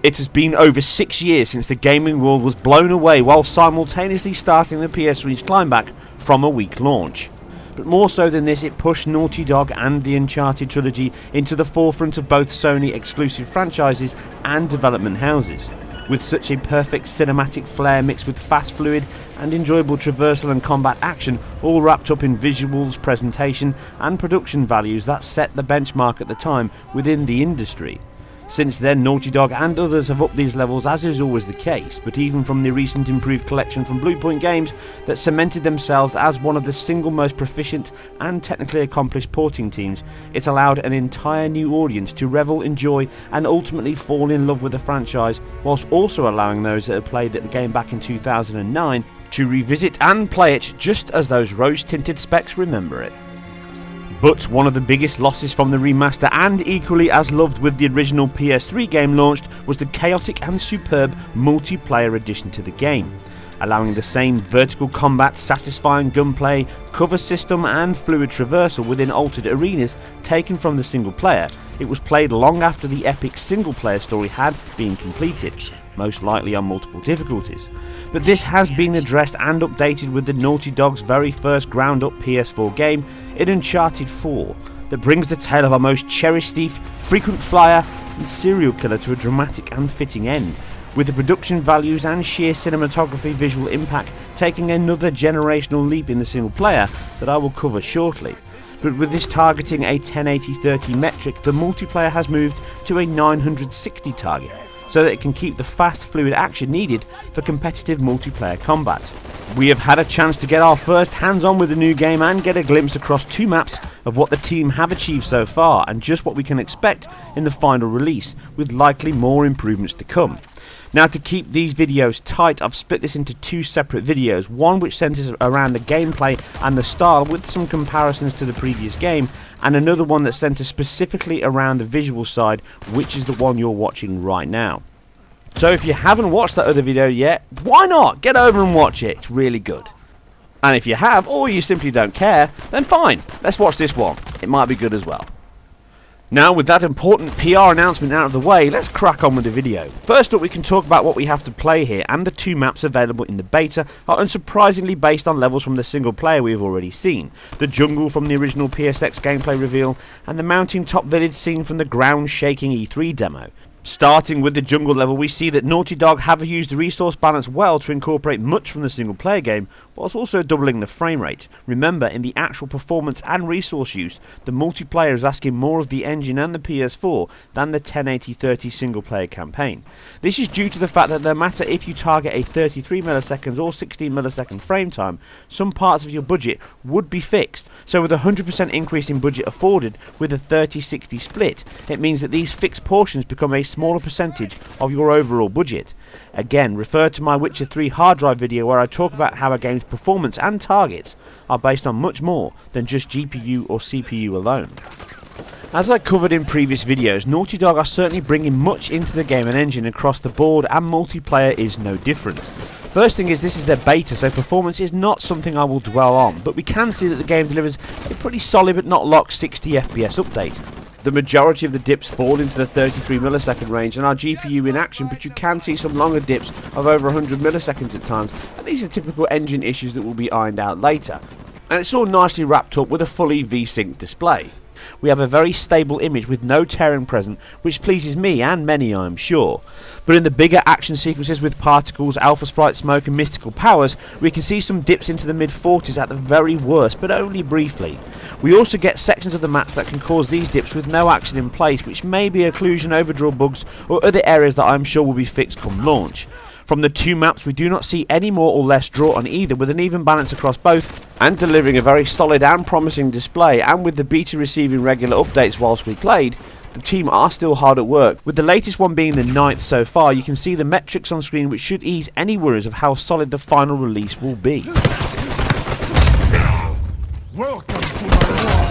It has been over 6 years since the gaming world was blown away while simultaneously starting the PS3's climbback from a weak launch. But more so than this, it pushed Naughty Dog and the Uncharted trilogy into the forefront of both Sony exclusive franchises and development houses. With such a perfect cinematic flair mixed with fast, fluid and enjoyable traversal and combat action, all wrapped up in visuals, presentation and production values that set the benchmark at the time within the industry. Since then, Naughty Dog and others have upped these levels, as is always the case, but even from the recent improved collection from Bluepoint Games that cemented themselves as one of the single most proficient and technically accomplished porting teams, it allowed an entire new audience to revel, enjoy and ultimately fall in love with the franchise, whilst also allowing those that had played the game back in 2009 to revisit and play it just as those rose-tinted specs remember it. But one of the biggest losses from the remaster, and equally as loved with the original PS3 game launched, was the chaotic and superb multiplayer addition to the game. Allowing the same vertical combat, satisfying gunplay, cover system and fluid traversal within altered arenas taken from the single player, it was played long after the epic single player story had been completed, most likely on multiple difficulties. But this has been addressed and updated with the Naughty Dog's very first ground up PS4 game in Uncharted 4, that brings the tale of our most cherished thief, frequent flyer and serial killer to a dramatic and fitting end, with the production values and sheer cinematography visual impact taking another generational leap in the single player that I will cover shortly. But with this targeting a 1080-30 metric, the multiplayer has moved to a 960 target, so that it can keep the fast, fluid action needed for competitive multiplayer combat. We have had a chance to get our first hands-on with the new game and get a glimpse across 2 maps of what the team have achieved so far and just what we can expect in the final release, with likely more improvements to come. Now, to keep these videos tight, I've split this into 2 separate videos, one which centres around the gameplay and the style with some comparisons to the previous game, and another one that centres specifically around the visual side, which is the one you're watching right now. So if you haven't watched that other video yet, why not? Get over and watch it, it's really good. And if you have, or you simply don't care, then fine, let's watch this one, it might be good as well. Now, with that important PR announcement out of the way, let's crack on with the video. First up, we can talk about what we have to play here, and the 2 maps available in the beta are unsurprisingly based on levels from the single player we have already seen. The jungle from the original PSX gameplay reveal, and the mountaintop village scene from the ground-shaking E3 demo. Starting with the jungle level, we see that Naughty Dog have used the resource balance well to incorporate much from the single player game, whilst also doubling the frame rate. Remember, in the actual performance and resource use, the multiplayer is asking more of the engine and the PS4 than the 1080-30 single player campaign. This is due to the fact that no matter if you target a 33 milliseconds or 16 millisecond frame time, some parts of your budget would be fixed. So with a 100% increase in budget afforded with a 30-60 split, it means that these fixed portions become a smaller percentage of your overall budget. Again, refer to my Witcher 3 hard drive video where I talk about how a game's performance and targets are based on much more than just GPU or CPU alone. As I covered in previous videos, Naughty Dog are certainly bringing much into the game and engine across the board, and multiplayer is no different. First thing is, this is a beta, so performance is not something I will dwell on, but we can see that the game delivers a pretty solid but not locked 60 FPS update. The majority of the dips fall into the 33 millisecond range and are GPU in action, but you can see some longer dips of over 100 milliseconds at times, and these are typical engine issues that will be ironed out later. And it's all nicely wrapped up with a fully V-Sync display. We have a very stable image with no tearing present, which pleases me and many, I am sure. But in the bigger action sequences with particles, alpha sprite smoke and mystical powers, we can see some dips into the mid-40s at the very worst, but only briefly. We also get sections of the maps that can cause these dips with no action in place, which may be occlusion overdraw bugs or other areas that I'm sure will be fixed come launch. From the 2 maps, we do not see any more or less draw on either, with an even balance across both, and delivering a very solid and promising display. And with the beta receiving regular updates whilst we played, the team are still hard at work. With the latest one being the 9th so far, you can see the metrics on screen, which should ease any worries of how solid the final release will be. Welcome to my world.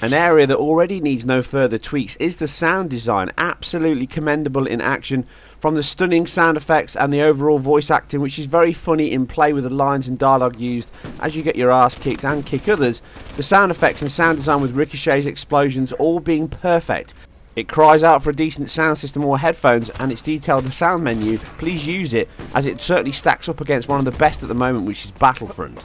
An area that already needs no further tweaks is the sound design, absolutely commendable in action, from the stunning sound effects and the overall voice acting, which is very funny in play with the lines and dialogue used as you get your ass kicked and kick others. The sound effects and sound design with ricochets, explosions all being perfect. It cries out for a decent sound system or headphones, and its detailed sound menu, please use it, as it certainly stacks up against one of the best at the moment, which is Battlefront.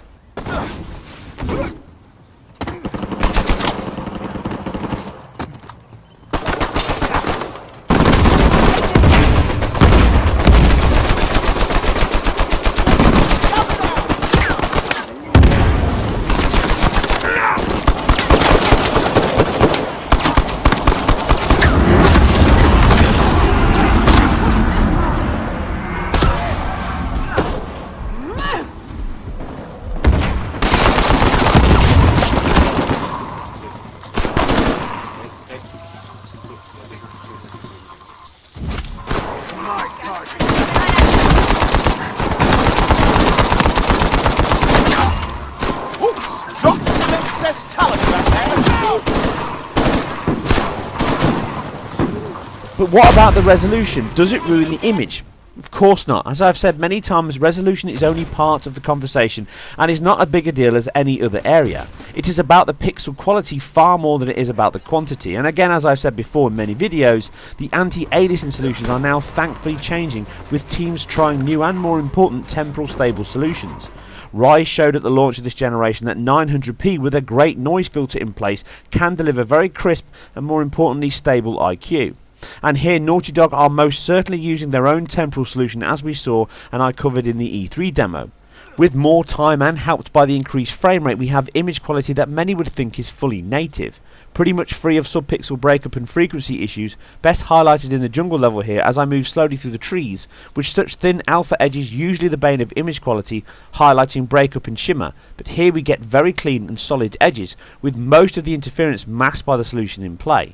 But what about the resolution? Does it ruin the image? Of course not. As I've said many times, resolution is only part of the conversation and is not a bigger deal as any other area. It is about the pixel quality far more than it is about the quantity. And again, as I've said before in many videos, the anti-aliasing solutions are now thankfully changing, with teams trying new and more important temporal stable solutions. Rise showed at the launch of this generation that 900p with a great noise filter in place can deliver very crisp and more importantly stable IQ. And here Naughty Dog are most certainly using their own temporal solution, as we saw and I covered in the E3 demo. With more time and helped by the increased frame rate, we have image quality that many would think is fully native. Pretty much free of subpixel breakup and frequency issues, best highlighted in the jungle level here as I move slowly through the trees, with such thin alpha edges usually the bane of image quality, highlighting breakup and shimmer, but here we get very clean and solid edges, with most of the interference masked by the solution in play.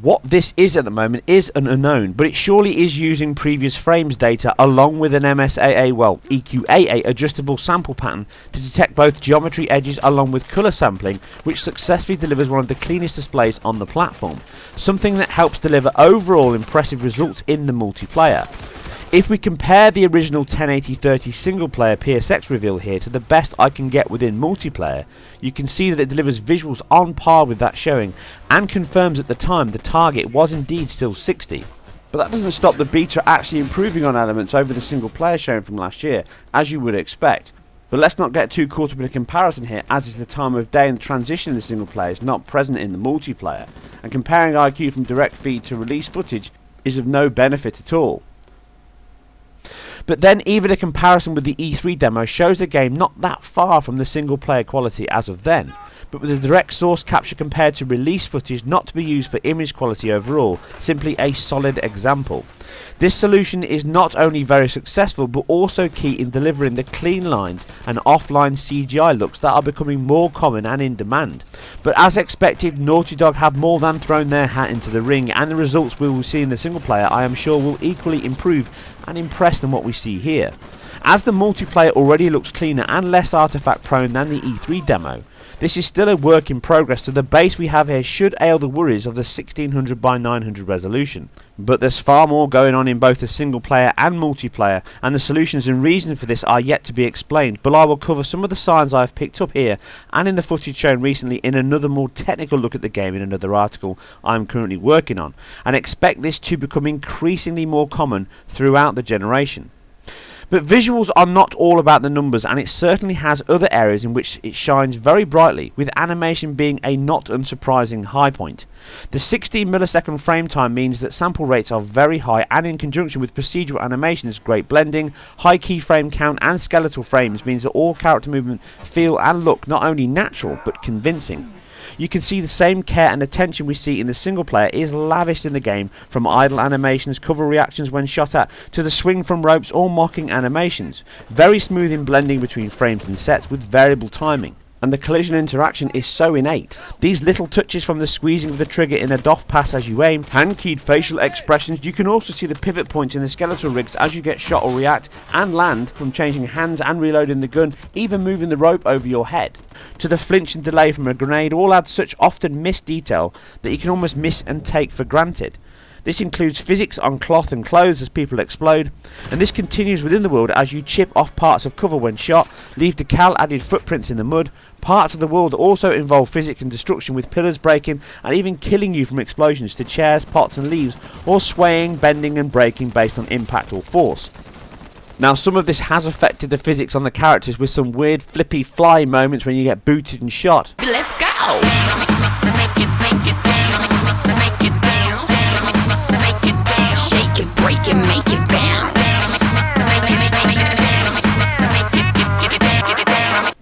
What this is at the moment is an unknown, but it surely is using previous frames data along with an EQAA adjustable sample pattern to detect both geometry edges along with colour sampling, which successfully delivers one of the cleanest displays on the platform, something that helps deliver overall impressive results in the multiplayer. If we compare the original 1080-30 single player PSX reveal here to the best I can get within multiplayer, you can see that it delivers visuals on par with that showing and confirms at the time the target was indeed still 60. But that doesn't stop the beta actually improving on elements over the single player showing from last year, as you would expect. But let's not get too caught up in a comparison here, as is the time of day and the transition in the single player is not present in the multiplayer, and comparing IQ from direct feed to release footage is of no benefit at all. But then even a comparison with the E3 demo shows the game not that far from the single player quality as of then, but with the direct source capture compared to release footage not to be used for image quality overall, simply a solid example. This solution is not only very successful but also key in delivering the clean lines and offline CGI looks that are becoming more common and in demand. But as expected, Naughty Dog have more than thrown their hat into the ring, and the results we will see in the single player I am sure will equally improve and impress than what we see here. As the multiplayer already looks cleaner and less artifact prone than the E3 demo, this is still a work in progress, so the base we have here should ail the worries of the 1600 by 900 resolution. But there's far more going on in both the single player and multiplayer, and the solutions and reasons for this are yet to be explained, but I will cover some of the signs I have picked up here and in the footage shown recently in another more technical look at the game in another article I am currently working on, and expect this to become increasingly more common throughout the generation. But visuals are not all about the numbers, and it certainly has other areas in which it shines very brightly, with animation being a not unsurprising high point. The 16 millisecond frame time means that sample rates are very high, and in conjunction with procedural animations, great blending, high keyframe count and skeletal frames means that all character movement feel and look not only natural but convincing. You can see the same care and attention we see in the single player is lavished in the game, from idle animations, cover reactions when shot at, to the swing from ropes or mocking animations. Very smooth in blending between frames and sets with variable timing. And the collision interaction is so innate. These little touches from the squeezing of the trigger in a doff pass as you aim, hand-keyed facial expressions, you can also see the pivot points in the skeletal rigs as you get shot or react and land, from changing hands and reloading the gun, even moving the rope over your head, to the flinch and delay from a grenade, all add such often missed detail that you can almost miss and take for granted. This includes physics on cloth and clothes as people explode, and this continues within the world as you chip off parts of cover when shot, leave decal-added footprints in the mud. Parts of the world also involve physics and destruction, with pillars breaking and even killing you from explosions to chairs, pots and leaves, or swaying, bending and breaking based on impact or force. Now, some of this has affected the physics on the characters, with some weird flippy fly moments when you get booted and shot. Let's go! Shake it, break it, make it bounce.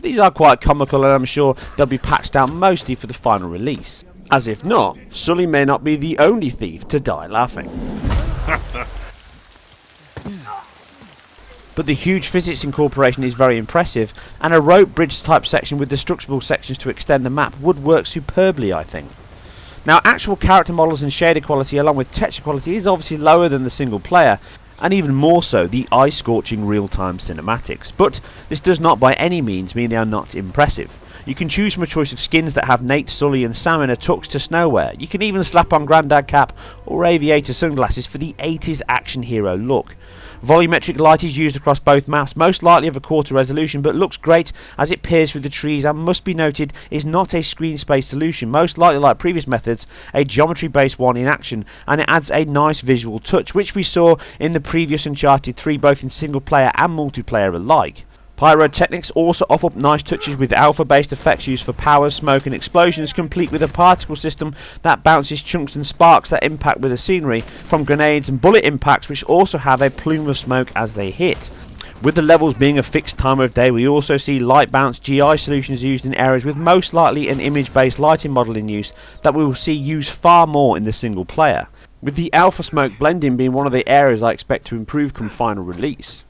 These are quite comical, and I'm sure they'll be patched out mostly for the final release. As if not, Sully may not be the only thief to die laughing. But the huge physics incorporation is very impressive, and a rope bridge type section with destructible sections to extend the map would work superbly, I think. Now, actual character models and shader quality along with texture quality is obviously lower than the single player, and even more so the eye-scorching real-time cinematics, but this does not by any means mean they are not impressive. You can choose from a choice of skins that have Nate, Sully and Sam in a tux to Snowwear. You can even slap on Grandad cap or aviator sunglasses for the 80s action hero look. Volumetric light is used across both maps, most likely of a quarter resolution, but looks great as it peers through the trees, and must be noted is not a screen space solution, most likely like previous methods, a geometry based one in action, and it adds a nice visual touch, which we saw in the previous Uncharted 3 both in single player and multiplayer alike. Pyrotechnics also offer up nice touches with alpha-based effects used for power, smoke and explosions, complete with a particle system that bounces chunks and sparks that impact with the scenery from grenades and bullet impacts, which also have a plume of smoke as they hit. With the levels being a fixed time of day, we also see light bounce GI solutions used in areas with most likely an image-based lighting model in use that we will see used far more in the single player, with the alpha smoke blending being one of the areas I expect to improve come final release.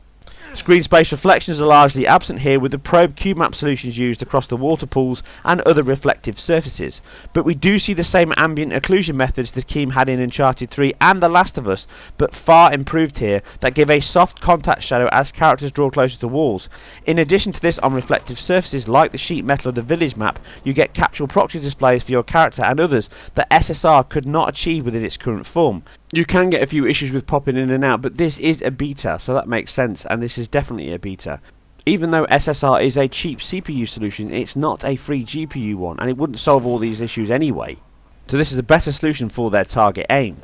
Screen space reflections are largely absent here, with the probe cube map solutions used across the water pools and other reflective surfaces, but we do see the same ambient occlusion methods the team had in Uncharted 3 and The Last of Us, but far improved here, that give a soft contact shadow as characters draw closer to walls. In addition to this, on reflective surfaces like the sheet metal of the village map, you get capsule proxy displays for your character and others that SSR could not achieve within its current form. You can get a few issues with popping in and out, but this is a beta, so that makes sense, and this is definitely a beta. Even though SSR is a cheap CPU solution, it's not a free GPU one, and it wouldn't solve all these issues anyway. So this is a better solution for their target aim.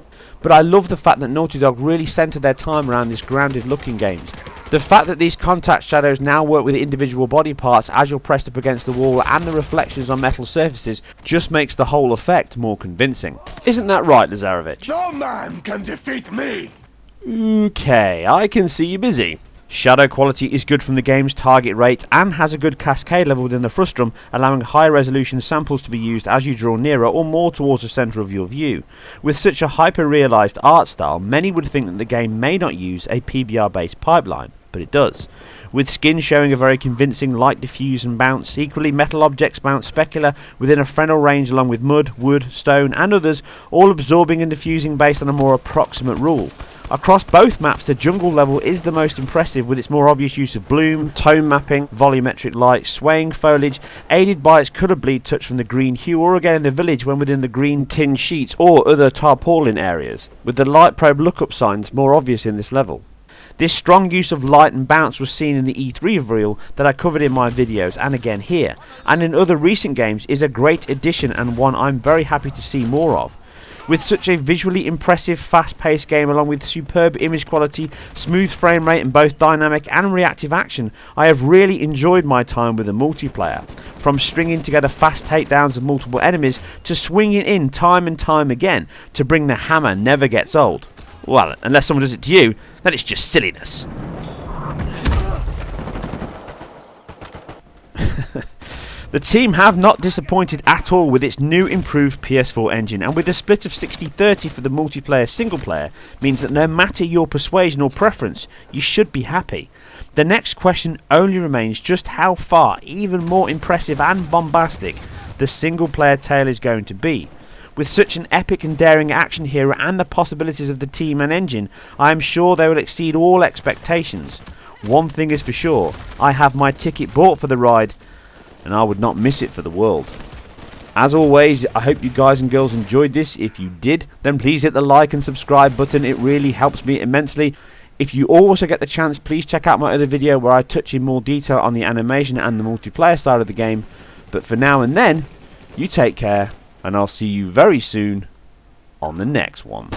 But I love the fact that Naughty Dog really centred their time around this grounded looking games. The fact that these contact shadows now work with individual body parts as you're pressed up against the wall, and the reflections on metal surfaces just makes the whole effect more convincing. Isn't that right, Lazarevich? No man can defeat me! Okay, I can see you're busy. Shadow quality is good from the game's target rate and has a good cascade level within the frustum, allowing higher resolution samples to be used as you draw nearer or more towards the centre of your view. With such a hyper-realised art style, many would think that the game may not use a PBR based pipeline, but it does. With skins showing a very convincing light diffuse and bounce, equally metal objects bounce specular within a Fresnel range along with mud, wood, stone and others, all absorbing and diffusing based on a more approximate rule. Across both maps, the jungle level is the most impressive, with its more obvious use of bloom, tone mapping, volumetric light, swaying foliage, aided by its colour bleed touch from the green hue, or again in the village when within the green tin sheets or other tarpaulin areas, with the light probe lookup signs more obvious in this level. This strong use of light and bounce was seen in the E3 reveal that I covered in my videos and again here, and in other recent games, is a great addition and one I'm very happy to see more of. With such a visually impressive, fast-paced game along with superb image quality, smooth frame rate and both dynamic and reactive action, I have really enjoyed my time with the multiplayer. From stringing together fast takedowns of multiple enemies to swinging in time and time again to bring the hammer never gets old. Well, unless someone does it to you, then it's just silliness. The team have not disappointed at all with its new improved PS4 engine, and with a split of 60-30 for the multiplayer single player means that no matter your persuasion or preference, you should be happy. The next question only remains just how far, even more impressive and bombastic, the single player tale is going to be. With such an epic and daring action hero and the possibilities of the team and engine, I am sure they will exceed all expectations. One thing is for sure, I have my ticket bought for the ride, and I would not miss it for the world. As always, I hope you guys and girls enjoyed this. If you did, then please hit the like and subscribe button. It really helps me immensely. If you also get the chance, please check out my other video where I touch in more detail on the animation and the multiplayer side of the game. But for now and then, you take care, and I'll see you very soon on the next one.